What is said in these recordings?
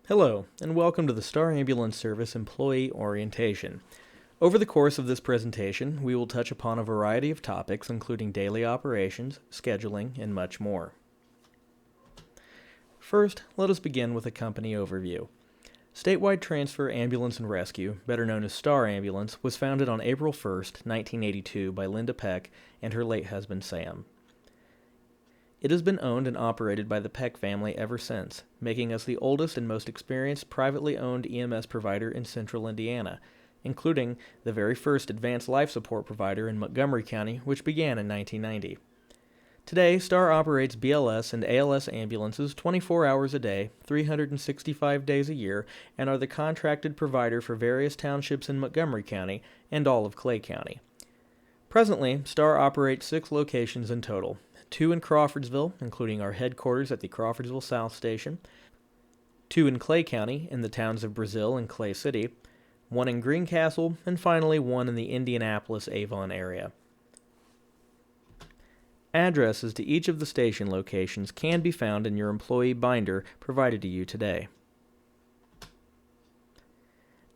Hello, and welcome to the S.T.A.R Ambulance Service Employee Orientation. Over the course of this presentation, we will touch upon a variety of topics including daily operations, scheduling, and much more. First, let us begin with a company overview. Statewide Transfer Ambulance and Rescue, better known as S.T.A.R Ambulance, was founded on April 1, 1982 by Linda Peck and her late husband Sam. It has been owned and operated by the Peck family ever since, making us the oldest and most experienced privately owned EMS provider in central Indiana, including the very first advanced life support provider in Montgomery County, which began in 1990. Today, S.T.A.R operates BLS and ALS ambulances 24 hours a day, 365 days a year, and are the contracted provider for various townships in Montgomery County and all of Clay County. Presently, S.T.A.R operates 6 locations in total. 2 in Crawfordsville, including our headquarters at the Crawfordsville South Station, 2 in Clay County in the towns of Brazil and Clay City, 1 in Greencastle, and finally 1 in the Indianapolis-Avon area. Addresses to each of the station locations can be found in your employee binder provided to you today.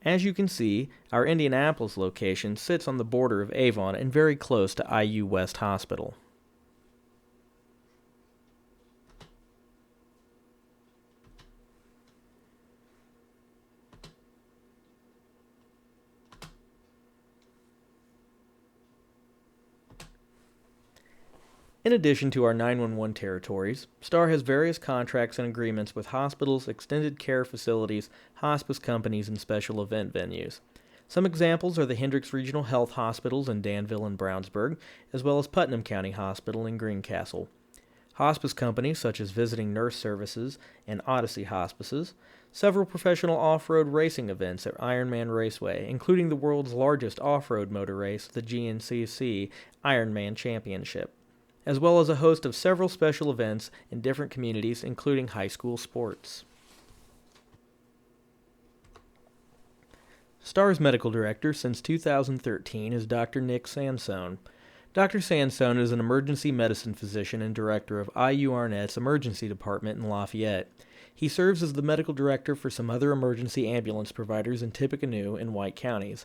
As you can see, our Indianapolis location sits on the border of Avon and very close to IU West Hospital. In addition to our 911 territories, S.T.A.R has various contracts and agreements with hospitals, extended care facilities, hospice companies, and special event venues. Some examples are the Hendricks Regional Health Hospitals in Danville and Brownsburg, as well as Putnam County Hospital in Greencastle. Hospice companies such as Visiting Nurse Services and Odyssey Hospices, several professional off-road racing events at Ironman Raceway, including the world's largest off-road motor race, the GNCC Ironman Championship, as well as a host of several special events in different communities, including high school sports. S.T.A.R's medical director since 2013 is Dr. Nick Sansone. Dr. Sansone is an emergency medicine physician and director of IU Arnett's Emergency Department in Lafayette. He serves as the medical director for some other emergency ambulance providers in Tippecanoe and White counties.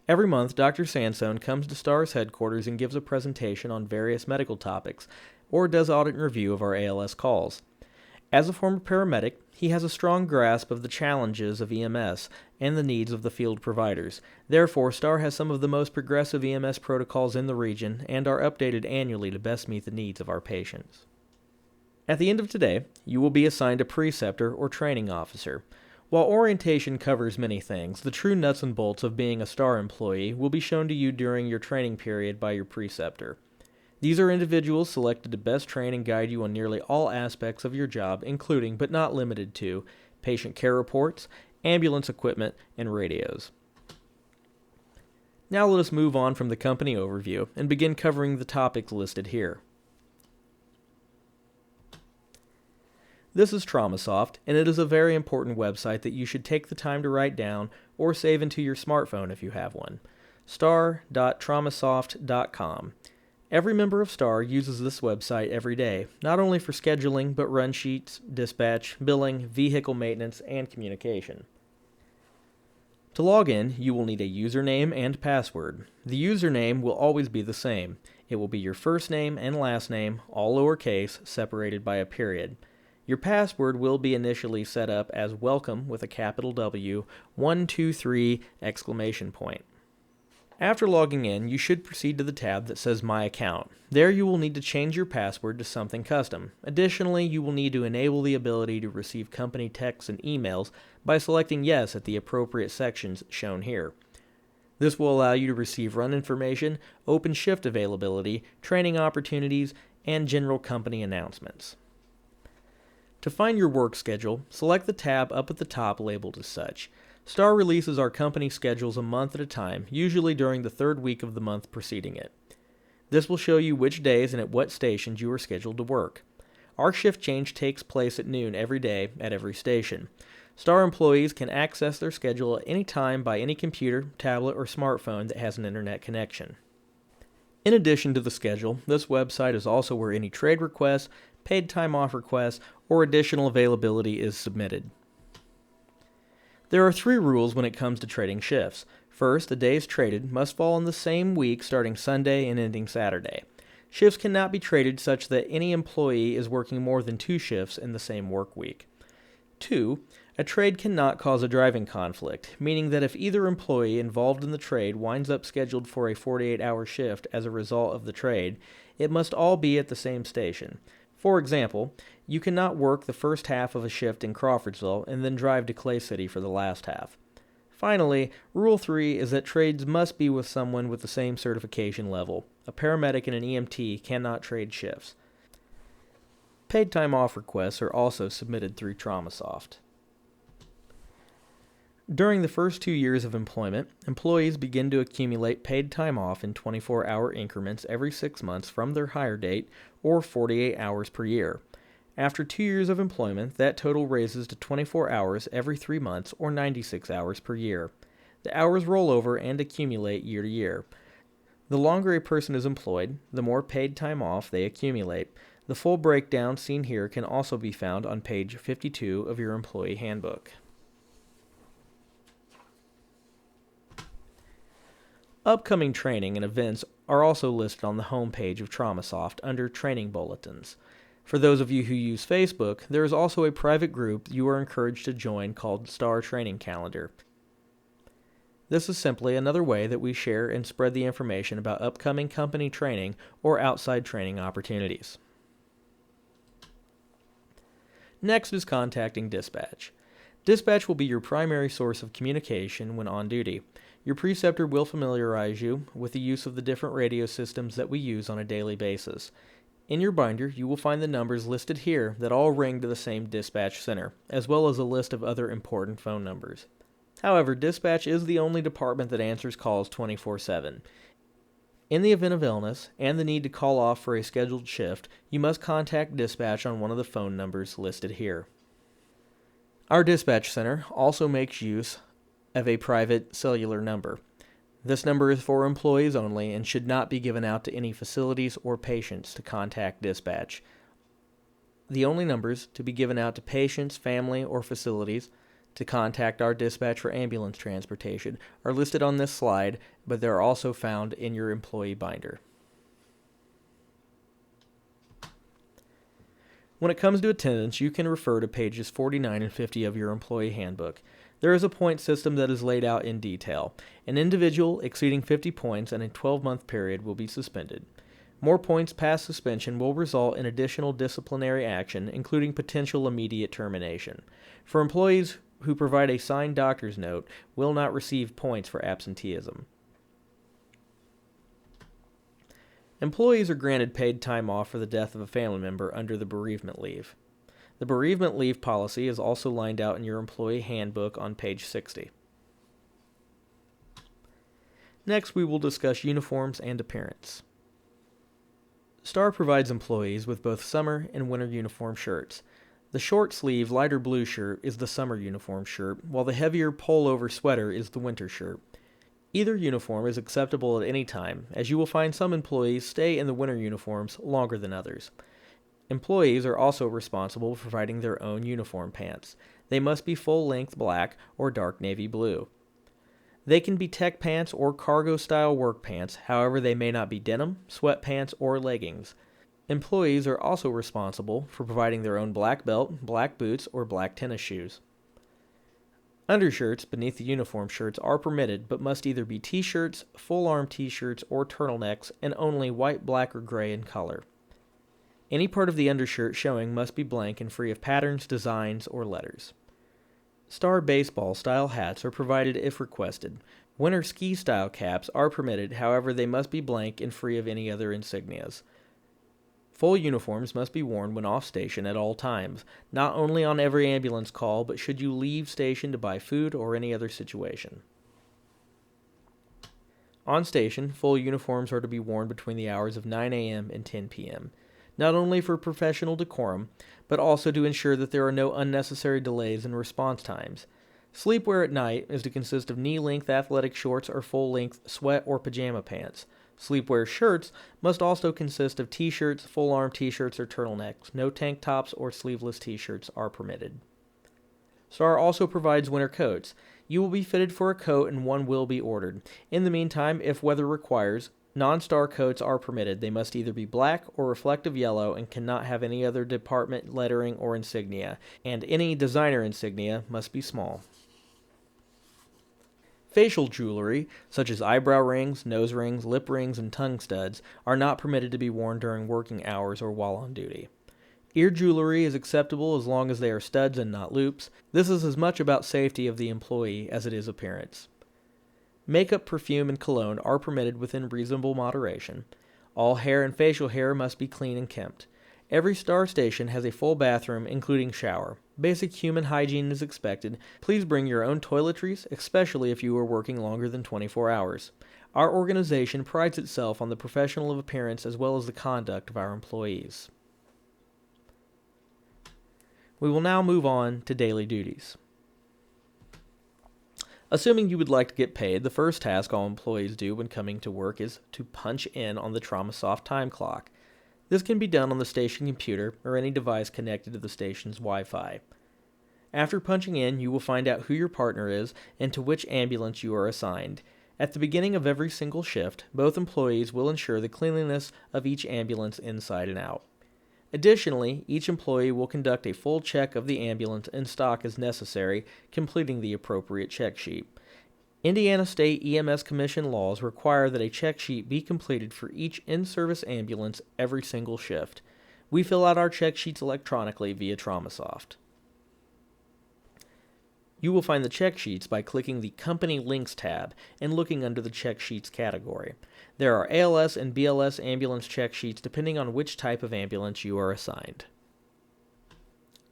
Every month, Dr. Sansone comes to S.T.A.R's headquarters and gives a presentation on various medical topics, or does audit and review of our ALS calls. As a former paramedic, he has a strong grasp of the challenges of EMS and the needs of the field providers. Therefore, S.T.A.R has some of the most progressive EMS protocols in the region and are updated annually to best meet the needs of our patients. At the end of today, you will be assigned a preceptor or training officer. While orientation covers many things, the true nuts and bolts of being a S.T.A.R employee will be shown to you during your training period by your preceptor. These are individuals selected to best train and guide you on nearly all aspects of your job, including, but not limited to, patient care reports, ambulance equipment, and radios. Now let us move on from the company overview and begin covering the topics listed here. This is TraumaSoft, and it is a very important website that you should take the time to write down or save into your smartphone if you have one. star.traumasoft.com. Every member of S.T.A.R uses this website every day, not only for scheduling, but run sheets, dispatch, billing, vehicle maintenance, and communication. To log in, you will need a username and password. The username will always be the same. It will be your first name and last name, all lowercase, separated by a period. Your password will be initially set up as welcome with a capital W, 123 exclamation point. After logging in, you should proceed to the tab that says My Account. There you will need to change your password to something custom. Additionally, you will need to enable the ability to receive company texts and emails by selecting Yes at the appropriate sections shown here. This will allow you to receive run information, open shift availability, training opportunities, and general company announcements. To find your work schedule, select the tab up at the top labeled as such. S.T.A.R releases our company schedules a month at a time, usually during the 3rd week of the month preceding it. This will show you which days and at what stations you are scheduled to work. Our shift change takes place at noon every day at every station. S.T.A.R employees can access their schedule at any time by any computer, tablet, or smartphone that has an internet connection. In addition to the schedule, this website is also where any trade requests, paid time off requests, or additional availability is submitted. There are 3 rules when it comes to trading shifts. First, the days traded must fall in the same week starting Sunday and ending Saturday. Shifts cannot be traded such that any employee is working more than 2 shifts in the same work week. 2. A trade cannot cause a driving conflict, meaning that if either employee involved in the trade winds up scheduled for a 48-hour shift as a result of the trade, it must all be at the same station. For example, you cannot work the first half of a shift in Crawfordsville and then drive to Clay City for the last half. Finally, Rule 3 is that trades must be with someone with the same certification level. A paramedic and an EMT cannot trade shifts. Paid time off requests are also submitted through TraumaSoft. During the first 2 years of employment, employees begin to accumulate paid time off in 24-hour increments every 6 months from their hire date, or 48 hours per year. After 2 years of employment, that total raises to 24 hours every 3 months, or 96 hours per year. The hours roll over and accumulate year to year. The longer a person is employed, the more paid time off they accumulate. The full breakdown seen here can also be found on page 52 of your employee handbook. Upcoming training and events are also listed on the home page of TraumaSoft under Training Bulletins. For those of you who use Facebook, there is also a private group you are encouraged to join called S.T.A.R Training Calendar. This is simply another way that we share and spread the information about upcoming company training or outside training opportunities. Next is contacting dispatch. Dispatch will be your primary source of communication when on duty. Your preceptor will familiarize you with the use of the different radio systems that we use on a daily basis. In your binder, you will find the numbers listed here that all ring to the same dispatch center, as well as a list of other important phone numbers. However, dispatch is the only department that answers calls 24/7. In the event of illness and the need to call off for a scheduled shift, you must contact dispatch on one of the phone numbers listed here. Our dispatch center also makes use of a private cellular number. This number is for employees only and should not be given out to any facilities or patients to contact dispatch. The only numbers to be given out to patients, family, or facilities to contact our dispatch for ambulance transportation are listed on this slide, but they are also found in your employee binder. When it comes to attendance, you can refer to pages 49 and 50 of your employee handbook. There is a point system that is laid out in detail. An individual exceeding 50 points in a 12-month period will be suspended. More points past suspension will result in additional disciplinary action, including potential immediate termination. For employees who provide a signed doctor's note, will not receive points for absenteeism. Employees are granted paid time off for the death of a family member under the bereavement leave. The bereavement leave policy is also lined out in your employee handbook on page 60. Next, we will discuss uniforms and appearance. S.T.A.R provides employees with both summer and winter uniform shirts. The short-sleeve, lighter blue shirt is the summer uniform shirt, while the heavier pullover sweater is the winter shirt. Either uniform is acceptable at any time, as you will find some employees stay in the winter uniforms longer than others. Employees are also responsible for providing their own uniform pants. They must be full-length black or dark navy blue. They can be tech pants or cargo-style work pants, however they may not be denim, sweatpants, or leggings. Employees are also responsible for providing their own black belt, black boots, or black tennis shoes. Undershirts beneath the uniform shirts are permitted, but must either be t-shirts, full-arm t-shirts, or turtlenecks, and only white, black, or gray in color. Any part of the undershirt showing must be blank and free of patterns, designs, or letters. S.T.A.R baseball-style hats are provided if requested. Winter ski-style caps are permitted, however they must be blank and free of any other insignias. Full uniforms must be worn when off station at all times, not only on every ambulance call, but should you leave station to buy food or any other situation. On station, full uniforms are to be worn between the hours of 9 a.m. and 10 p.m., not only for professional decorum, but also to ensure that there are no unnecessary delays in response times. Sleepwear at night is to consist of knee-length athletic shorts or full-length sweat or pajama pants. Sleepwear shirts must also consist of t-shirts, full-arm t-shirts, or turtlenecks. No tank tops or sleeveless t-shirts are permitted. S.T.A.R also provides winter coats. You will be fitted for a coat and one will be ordered. In the meantime, if weather requires, non-S.T.A.R coats are permitted. They must either be black or reflective yellow and cannot have any other department lettering or insignia, and any designer insignia must be small. Facial jewelry, such as eyebrow rings, nose rings, lip rings, and tongue studs, are not permitted to be worn during working hours or while on duty. Ear jewelry is acceptable as long as they are studs and not loops. This is as much about safety of the employee as it is appearance. Makeup, perfume, and cologne are permitted within reasonable moderation. All hair and facial hair must be clean and kempt. Every S.T.A.R station has a full bathroom, including shower. Basic human hygiene is expected. Please bring your own toiletries, especially if you are working longer than 24 hours. Our organization prides itself on the professional appearance as well as the conduct of our employees. We will now move on to daily duties. Assuming you would like to get paid, the first task all employees do when coming to work is to punch in on the TraumaSoft time clock. This can be done on the station computer or any device connected to the station's Wi-Fi. After punching in, you will find out who your partner is and to which ambulance you are assigned. At the beginning of every single shift, both employees will ensure the cleanliness of each ambulance inside and out. Additionally, each employee will conduct a full check of the ambulance and stock as necessary, completing the appropriate check sheet. Indiana State EMS Commission laws require that a check sheet be completed for each in-service ambulance every single shift. We fill out our check sheets electronically via TraumaSoft. You will find the check sheets by clicking the Company Links tab and looking under the check sheets category. There are ALS and BLS ambulance check sheets depending on which type of ambulance you are assigned.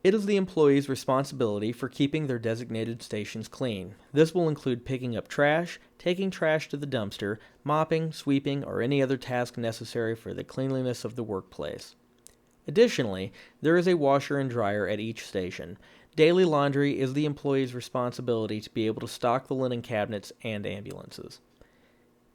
It is the employee's responsibility for keeping their designated stations clean. This will include picking up trash, taking trash to the dumpster, mopping, sweeping, or any other task necessary for the cleanliness of the workplace. Additionally, there is a washer and dryer at each station. Daily laundry is the employee's responsibility to be able to stock the linen cabinets and ambulances.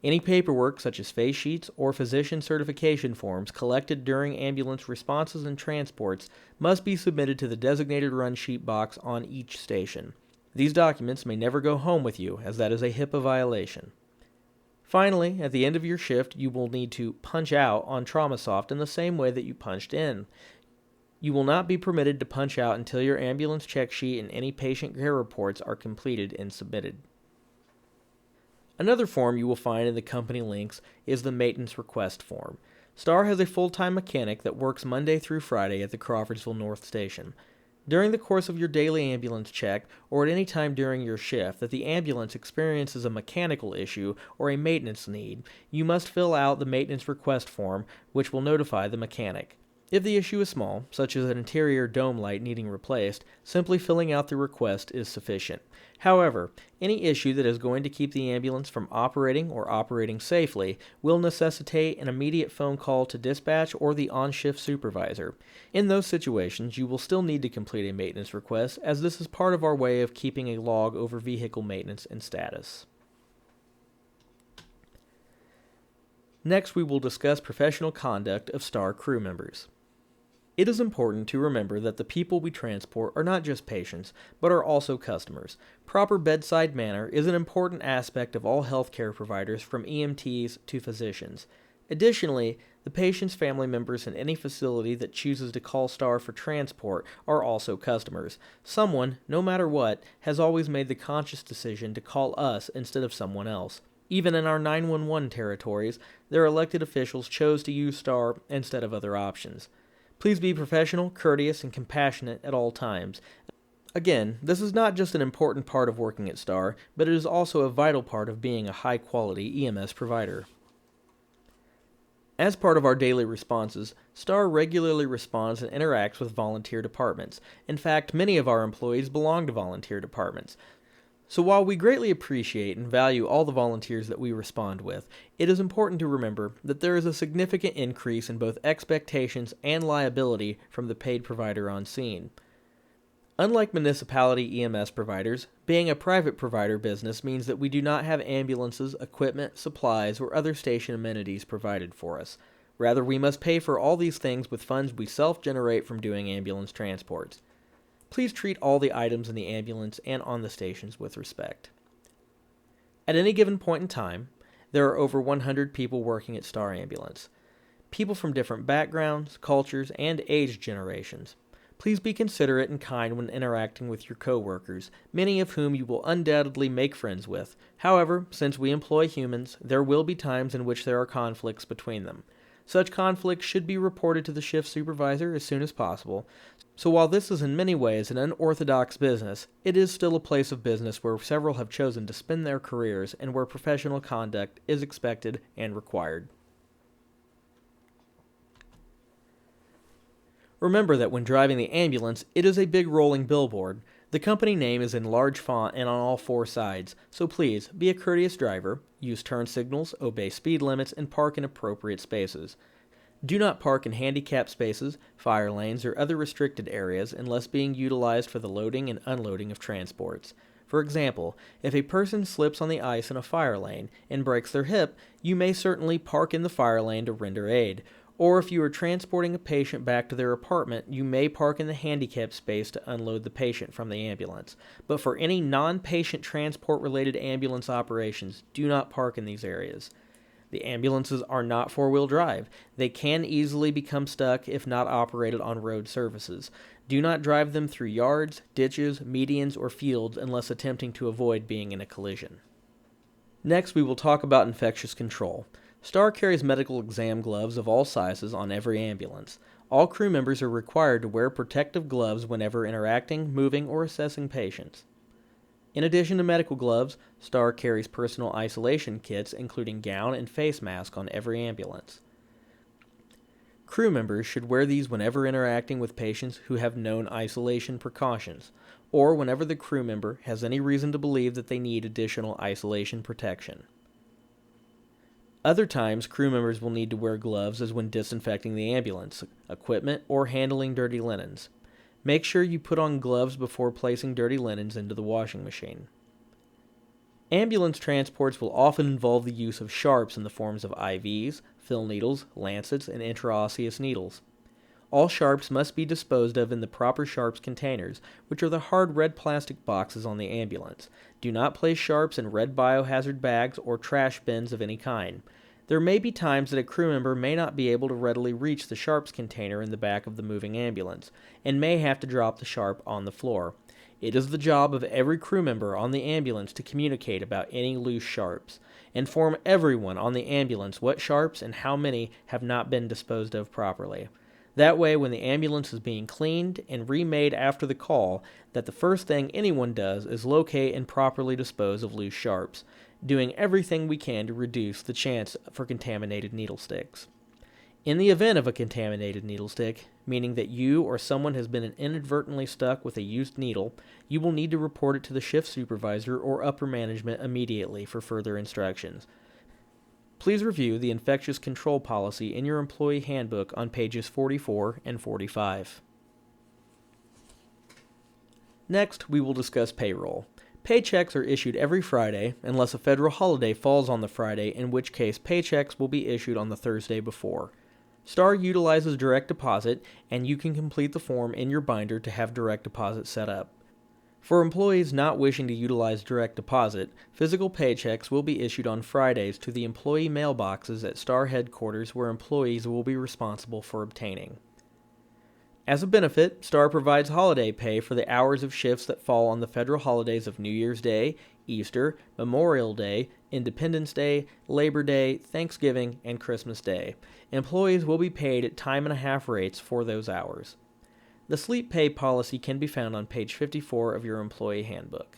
Any paperwork, such as face sheets or physician certification forms collected during ambulance responses and transports, must be submitted to the designated run sheet box on each station. These documents may never go home with you, as that is a HIPAA violation. Finally, at the end of your shift, you will need to punch out on TraumaSoft in the same way that you punched in. You will not be permitted to punch out until your ambulance check sheet and any patient care reports are completed and submitted. Another form you will find in the company links is the maintenance request form. S.T.A.R has a full-time mechanic that works Monday through Friday at the Crawfordsville North Station. During the course of your daily ambulance check, or at any time during your shift that the ambulance experiences a mechanical issue or a maintenance need, you must fill out the maintenance request form, which will notify the mechanic. If the issue is small, such as an interior dome light needing replaced, simply filling out the request is sufficient. However, any issue that is going to keep the ambulance from operating or operating safely will necessitate an immediate phone call to dispatch or the on-shift supervisor. In those situations, you will still need to complete a maintenance request, as this is part of our way of keeping a log over vehicle maintenance and status. Next, we will discuss professional conduct of S.T.A.R crew members. It is important to remember that the people we transport are not just patients, but are also customers. Proper bedside manner is an important aspect of all healthcare providers, from EMTs to physicians. Additionally, the patient's family members in any facility that chooses to call S.T.A.R for transport are also customers. Someone, no matter what, has always made the conscious decision to call us instead of someone else. Even in our 911 territories, their elected officials chose to use S.T.A.R instead of other options. Please be professional, courteous, and compassionate at all times. Again, this is not just an important part of working at S.T.A.R, but it is also a vital part of being a high-quality EMS provider. As part of our daily responses, S.T.A.R regularly responds and interacts with volunteer departments. In fact, many of our employees belong to volunteer departments. So while we greatly appreciate and value all the volunteers that we respond with, it is important to remember that there is a significant increase in both expectations and liability from the paid provider on scene. Unlike municipality EMS providers, being a private provider business means that we do not have ambulances, equipment, supplies, or other station amenities provided for us. Rather, we must pay for all these things with funds we self-generate from doing ambulance transports. Please treat all the items in the ambulance and on the stations with respect. At any given point in time, there are over 100 people working at S.T.A.R Ambulance. People from different backgrounds, cultures, and age generations. Please be considerate and kind when interacting with your coworkers, many of whom you will undoubtedly make friends with. However, since we employ humans, there will be times in which there are conflicts between them. Such conflicts should be reported to the shift supervisor as soon as possible. So while this is in many ways an unorthodox business, it is still a place of business where several have chosen to spend their careers and where professional conduct is expected and required. Remember that when driving the ambulance, it is a big rolling billboard. The company name is in large font and on all four sides, so please be a courteous driver, use turn signals, obey speed limits, and park in appropriate spaces. Do not park in handicapped spaces, fire lanes, or other restricted areas unless being utilized for the loading and unloading of transports. For example, if a person slips on the ice in a fire lane and breaks their hip, you may certainly park in the fire lane to render aid. Or if you are transporting a patient back to their apartment, you may park in the handicapped space to unload the patient from the ambulance. But for any non-patient transport-related ambulance operations, do not park in these areas. The ambulances are not four-wheel drive. They can easily become stuck if not operated on road surfaces. Do not drive them through yards, ditches, medians, or fields unless attempting to avoid being in a collision. Next, we will talk about infectious control. S.T.A.R carries medical exam gloves of all sizes on every ambulance. All crew members are required to wear protective gloves whenever interacting, moving, or assessing patients. In addition to medical gloves, S.T.A.R carries personal isolation kits including gown and face mask on every ambulance. Crew members should wear these whenever interacting with patients who have known isolation precautions, or whenever the crew member has any reason to believe that they need additional isolation protection. Other times, crew members will need to wear gloves as when disinfecting the ambulance, equipment, or handling dirty linens. Make sure you put on gloves before placing dirty linens into the washing machine. Ambulance transports will often involve the use of sharps in the forms of IVs, fill needles, lancets, and intraosseous needles. All sharps must be disposed of in the proper sharps containers, which are the hard red plastic boxes on the ambulance. Do not place sharps in red biohazard bags or trash bins of any kind. There may be times that a crew member may not be able to readily reach the sharps container in the back of the moving ambulance, and may have to drop the sharp on the floor. It is the job of every crew member on the ambulance to communicate about any loose sharps. Inform everyone on the ambulance what sharps and how many have not been disposed of properly. That way, when the ambulance is being cleaned and remade after the call, that the first thing anyone does is locate and properly dispose of loose sharps, doing everything we can to reduce the chance for contaminated needle sticks. In the event of a contaminated needle stick, meaning that you or someone has been inadvertently stuck with a used needle, you will need to report it to the shift supervisor or upper management immediately for further instructions. Please review the infectious control policy in your employee handbook on pages 44 and 45. Next, we will discuss payroll. Paychecks are issued every Friday, unless a federal holiday falls on the Friday, in which case paychecks will be issued on the Thursday before. S.T.A.R utilizes direct deposit, and you can complete the form in your binder to have direct deposit set up. For employees not wishing to utilize direct deposit, physical paychecks will be issued on Fridays to the employee mailboxes at S.T.A.R headquarters where employees will be responsible for obtaining. As a benefit, S.T.A.R provides holiday pay for the hours of shifts that fall on the federal holidays of New Year's Day, Easter, Memorial Day, Independence Day, Labor Day, Thanksgiving, and Christmas Day. Employees will be paid at time-and-a-half rates for those hours. The sleep pay policy can be found on page 54 of your employee handbook.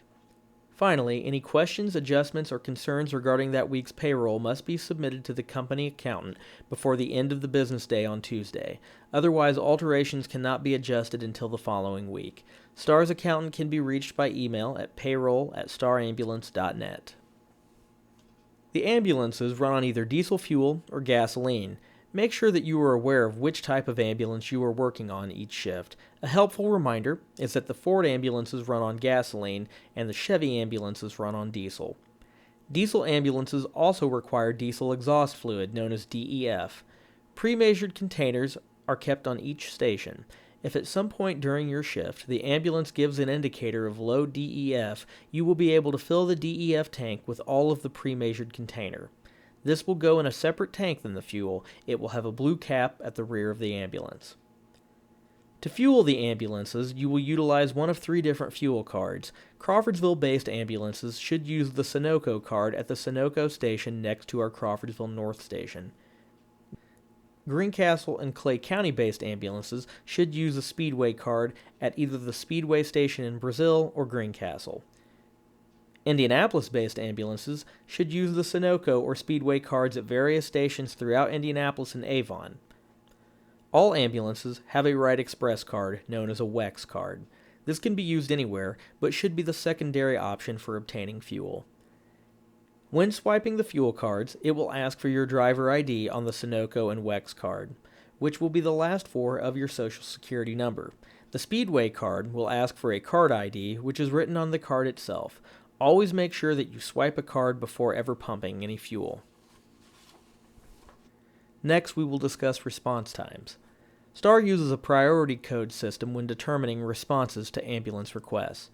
Finally, any questions, adjustments, or concerns regarding that week's payroll must be submitted to the company accountant before the end of the business day on Tuesday. Otherwise, alterations cannot be adjusted until the following week. S.T.A.R's accountant can be reached by email at payroll@starambulance.net. The ambulances run on either diesel fuel or gasoline. Make sure that you are aware of which type of ambulance you are working on each shift. A helpful reminder is that the Ford ambulances run on gasoline and the Chevy ambulances run on diesel. Diesel ambulances also require diesel exhaust fluid known as DEF. Pre-measured containers are kept on each station. If at some point during your shift the ambulance gives an indicator of low DEF, you will be able to fill the DEF tank with all of the pre-measured container. This will go in a separate tank than the fuel. It will have a blue cap at the rear of the ambulance. To fuel the ambulances, you will utilize one of 3 different fuel cards. Crawfordsville-based ambulances should use the Sunoco card at the Sunoco station next to our Crawfordsville North station. Greencastle and Clay County-based ambulances should use the Speedway card at either the Speedway station in Brazil or Greencastle. Indianapolis-based ambulances should use the Sunoco or Speedway cards at various stations throughout Indianapolis and Avon. All ambulances have a Wright Express card, known as a WEX card. This can be used anywhere, but should be the secondary option for obtaining fuel. When swiping the fuel cards, it will ask for your driver ID on the Sunoco and WEX card, which will be the last 4 of your Social Security number. The Speedway card will ask for a card ID, which is written on the card itself. Always make sure that you swipe a card before ever pumping any fuel. Next, we will discuss response times. S.T.A.R uses a priority code system when determining responses to ambulance requests.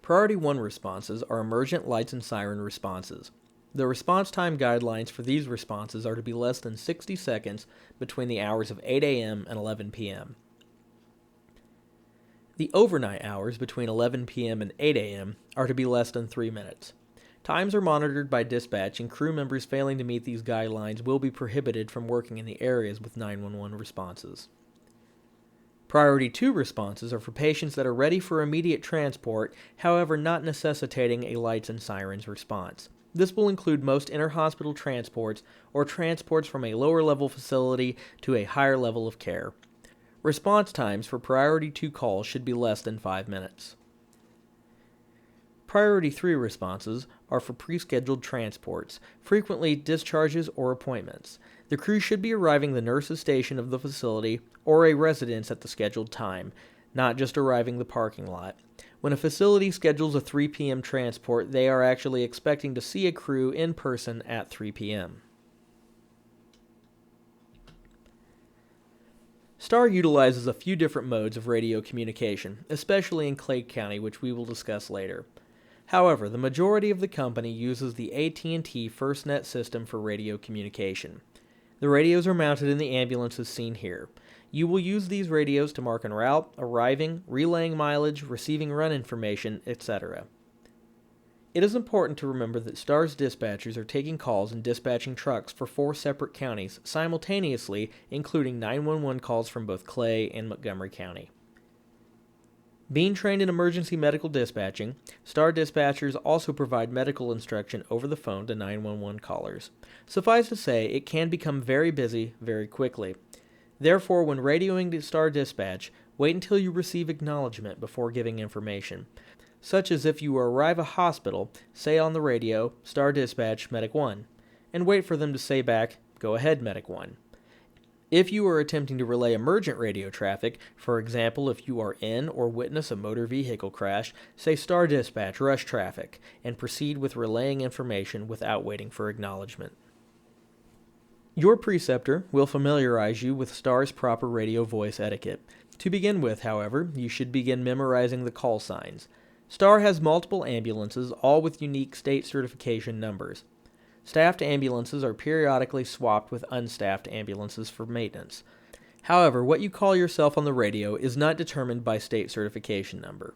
Priority 1 responses are emergent lights and siren responses. The response time guidelines for these responses are to be less than 60 seconds between the hours of 8 a.m. and 11 p.m. The overnight hours between 11 p.m. and 8 a.m. are to be less than 3 minutes. Times are monitored by dispatch, and crew members failing to meet these guidelines will be prohibited from working in the areas with 911 responses. Priority 2 responses are for patients that are ready for immediate transport, however not necessitating a lights and sirens response. This will include most interhospital transports or transports from a lower level facility to a higher level of care. Response times for Priority 2 calls should be less than 5 minutes. Priority 3 responses are for pre-scheduled transports, frequently discharges or appointments. The crew should be arriving the nurse's station of the facility or a residence at the scheduled time, not just arriving the parking lot. When a facility schedules a 3 p.m. transport, they are actually expecting to see a crew in person at 3 p.m. S.T.A.R utilizes a few different modes of radio communication, especially in Clay County, which we will discuss later. However, the majority of the company uses the AT&T FirstNet system for radio communication. The radios are mounted in the ambulances seen here. You will use these radios to mark en route, arriving, relaying mileage, receiving run information, etc. It is important to remember that S.T.A.R's dispatchers are taking calls and dispatching trucks for 4 separate counties simultaneously, including 911 calls from both Clay and Montgomery County. Being trained in emergency medical dispatching, S.T.A.R dispatchers also provide medical instruction over the phone to 911 callers. Suffice to say, it can become very busy very quickly. Therefore, when radioing to S.T.A.R dispatch, wait until you receive acknowledgement before giving information, such as if you arrive a hospital, say on the radio, S.T.A.R dispatch, Medic 1, and wait for them to say back, go ahead, Medic 1. If you are attempting to relay emergent radio traffic, for example, if you are in or witness a motor vehicle crash, say S.T.A.R dispatch, rush traffic, and proceed with relaying information without waiting for acknowledgement. Your preceptor will familiarize you with S.T.A.R's proper radio voice etiquette. To begin with, however, you should begin memorizing the call signs. S.T.A.R has multiple ambulances, all with unique state certification numbers. Staffed ambulances are periodically swapped with unstaffed ambulances for maintenance. However, what you call yourself on the radio is not determined by state certification number.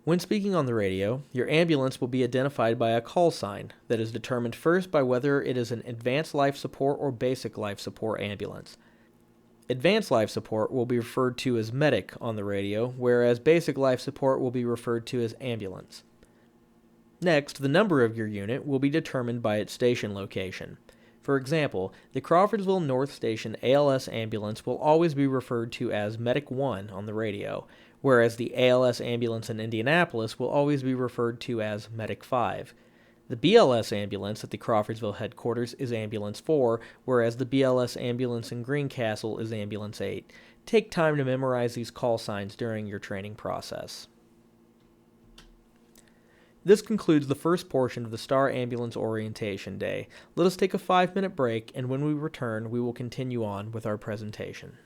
When speaking on the radio, your ambulance will be identified by a call sign that is determined first by whether it is an advanced life support or basic life support ambulance. Advanced life support will be referred to as medic on the radio, whereas basic life support will be referred to as ambulance. Next, the number of your unit will be determined by its station location. For example, the Crawfordsville North Station ALS ambulance will always be referred to as Medic 1 on the radio, whereas the ALS ambulance in Indianapolis will always be referred to as Medic 5. The BLS ambulance at the Crawfordsville headquarters is Ambulance 4, whereas the BLS ambulance in Greencastle is Ambulance 8. Take time to memorize these call signs during your training process. This concludes the first portion of the S.T.A.R Ambulance Orientation Day. Let us take a 5-minute break, and when we return, we will continue on with our presentation.